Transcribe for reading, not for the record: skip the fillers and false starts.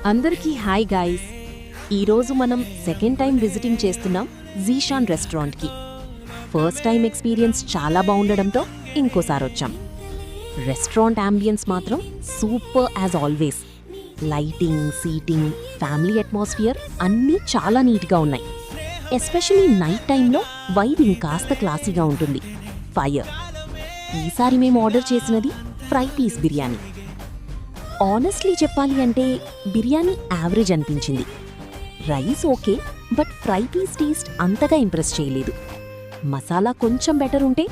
అందరికీ hi guys. ఈరోజు మనం సెకండ్ టైం విజిటింగ్ చేస్తున్నాం జీషాన్ రెస్టారెంట్కి. ఫస్ట్ టైం ఎక్స్పీరియన్స్ చాలా బాగుండడంతో ఇంకోసారి వచ్చాం. రెస్టారెంట్ అంబియన్స్ మాత్రం super as always. Lighting, seating, family atmosphere అన్నీ చాలా నీట్గా ఉన్నాయి. ఎస్పెషలీ నైట్ టైంలో వైబ్ ఇంకాస్త క్లాసీగా ఉంటుంది. ఫైర్. ఈసారి మేము ఆర్డర్ చేసినది ఫ్రై పీస్ బిర్యానీ. ఆనెస్ట్లీ చెప్పాలి అంటే బిర్యానీ యావరేజ్ అనిపించింది. Rice okay, but fry piece taste అంతగా ఇంప్రెస్ చేయలేదు. మసాలా కొంచెం బెటర్ ఉంటే